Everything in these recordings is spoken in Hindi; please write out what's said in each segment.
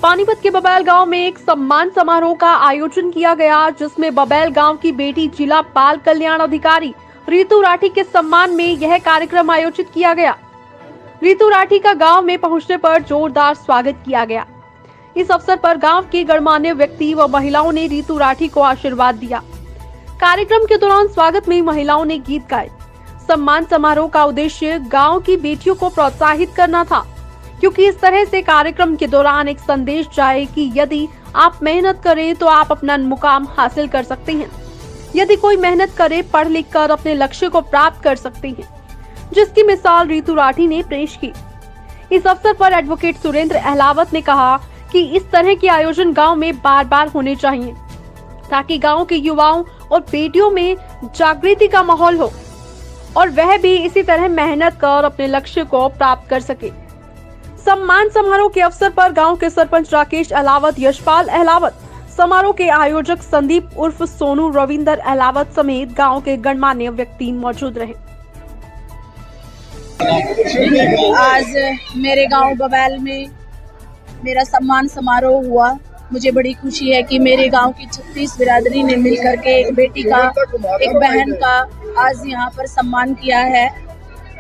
पानीपत के बबैल गांव में एक सम्मान समारोह का आयोजन किया गया, जिसमें बबैल गांव की बेटी जिला बाल कल्याण अधिकारी रितु राठी के सम्मान में यह कार्यक्रम आयोजित किया गया। रितु राठी का गांव में पहुंचने पर जोरदार स्वागत किया गया। इस अवसर पर गांव के गणमान्य व्यक्ति व महिलाओं ने रितु राठी को आशीर्वाद दिया। कार्यक्रम के दौरान स्वागत में महिलाओं ने गीत गाए। सम्मान समारोह का उद्देश्य गांव की बेटियों को प्रोत्साहित करना था, क्योंकि इस तरह से कार्यक्रम के दौरान एक संदेश जाए कि यदि आप मेहनत करें तो आप अपना मुकाम हासिल कर सकते हैं। यदि कोई मेहनत करे, पढ़ लिख कर अपने लक्ष्य को प्राप्त कर सकते हैं, जिसकी मिसाल रितु राठी ने पेश की। इस अवसर पर एडवोकेट सुरेंद्र अहलावत ने कहा कि इस तरह के आयोजन गांव में बार बार होने चाहिए, ताकि गांव के युवाओं और बेटियों में जागृति का माहौल हो और वह भी इसी तरह मेहनत कर अपने लक्ष्य को प्राप्त कर सके। सम्मान समारोह के अवसर पर गांव के सरपंच राकेश अहलावत, यशपाल अहलावत, समारोह के आयोजक संदीप उर्फ सोनू, रविंदर अहलावत समेत गांव के गणमान्य व्यक्ति मौजूद रहे। आज मेरे गांव बबैल में मेरा सम्मान समारोह हुआ। मुझे बड़ी खुशी है कि मेरे गांव की 36 बिरादरी ने मिलकर के एक बेटी का, एक बहन का आज यहाँ पर सम्मान किया है।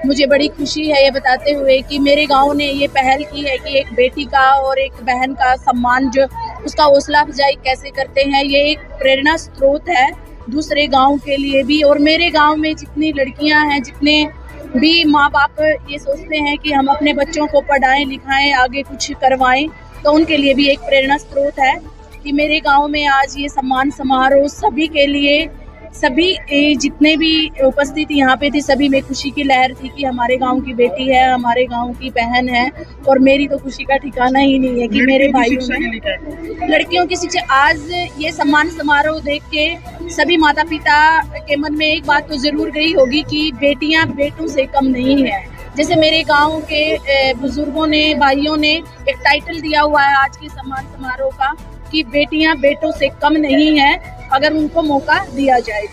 मुझे बड़ी खुशी है ये बताते हुए कि मेरे गांव ने ये पहल की है कि एक बेटी का और एक बहन का सम्मान, जो उसका हौसला अफजाई कैसे करते हैं, ये एक प्रेरणा स्रोत है दूसरे गांव के लिए भी। और मेरे गांव में जितनी लड़कियां हैं, जितने भी माँ बाप ये सोचते हैं कि हम अपने बच्चों को पढ़ाएं लिखाएं, आगे कुछ करवाएं, तो उनके लिए भी एक प्रेरणा स्रोत है कि मेरे गांव में आज ये सम्मान समारोह सभी के लिए, सभी जितने भी उपस्थित यहाँ पे थे, सभी में खुशी की लहर थी कि हमारे गांव की बेटी है, हमारे गांव की बहन है। और मेरी तो खुशी का ठिकाना ही नहीं है कि मेरे भाइयों ने लड़कियों की शिक्षा। आज ये सम्मान समारोह देख के सभी माता पिता के मन में एक बात तो जरूर गई होगी कि बेटियां बेटों से कम नहीं है। जैसे मेरे गांव के बुजुर्गों ने, भाइयों ने एक टाइटल दिया हुआ है आज के सम्मान समारोह का कि बेटियां बेटों से कम नहीं है अगर उनको मौका दिया जाए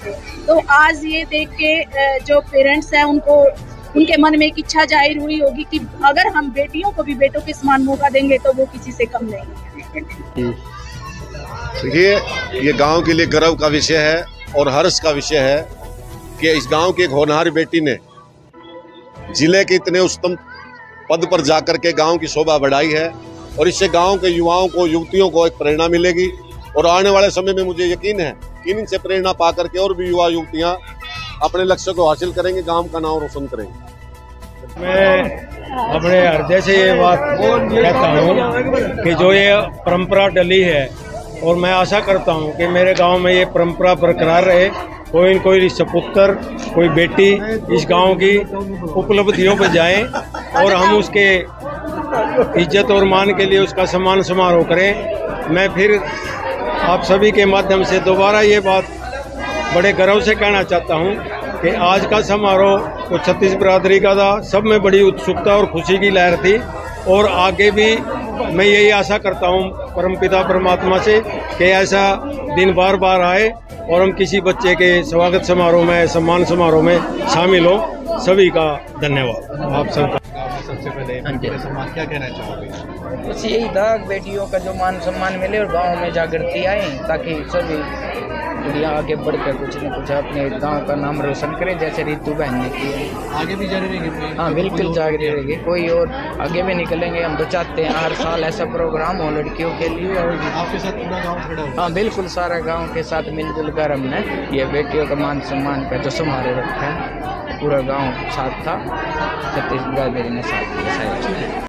तो आज ये देख के जो पेरेंट्स हैं उनके मन में एक इच्छा जाहिर हुई होगी कि अगर हम बेटियों को भी बेटों के समान मौका देंगे तो वो किसी से कम नहीं है। ये गांव के लिए गर्व का विषय है और हर्ष का विषय है कि इस गांव की एक होनहार बेटी ने जिले के इतने उच्चतम पद पर जाकर के गांव की शोभा बढ़ाई है और इससे गांव के युवाओं को, युवतियों को एक प्रेरणा मिलेगी। और आने वाले समय में मुझे यकीन है कि इनसे प्रेरणा पा करके और भी युवा युवतियां अपने लक्ष्य को हासिल करेंगे, गांव का नाम रोशन करेंगे। मैं अपने हृदय से ये बात कहता हूँ कि जो ये परंपरा डली है, और मैं आशा करता हूँ कि मेरे गांव में ये परंपरा बरकरार रहे। कोई न कोई सपुत्र, कोई बेटी इस गांव की उपलब्धियों पर जाए और हम उसके इज्जत और मान के लिए उसका सम्मान समारोह करें। मैं फिर आप सभी के माध्यम से दोबारा ये बात बड़े गर्व से कहना चाहता हूँ कि आज का समारोह तो 36 बिरादरी का था, सब में बड़ी उत्सुकता और खुशी की लहर थी। और आगे भी मैं यही आशा करता हूँ परमपिता परमात्मा से कि ऐसा दिन बार बार आए और हम किसी बच्चे के स्वागत समारोह में, सम्मान समारोह में शामिल हो। सभी का धन्यवाद। आप सबका सबसे पहले सम्मान क्या कहना चाहोगे? बस यही था, बेटियों का जो मान सम्मान मिले और गांव में जागृति आए, ताकि सभी कुड़ियाँ आगे बढ़कर कुछ न कुछ अपने गांव का नाम रोशन करें, जैसे रितु बहन ने किया। आगे भी जारी रहेगी? हाँ बिल्कुल जारी रहेगी, कोई और आगे भी निकलेंगे। हम तो चाहते हैं हर साल ऐसा प्रोग्राम हो लड़कियों के लिए। और आपके साथ पूरा गाँव खड़ा हो? हाँ बिल्कुल, सारा गाँव के साथ मिलजुल कर हमने ये बेटियों का मान सम्मान का जो समारोह रखा है, पूरा गाँव साथ था, 36 बिरादरी ने साथ दिया।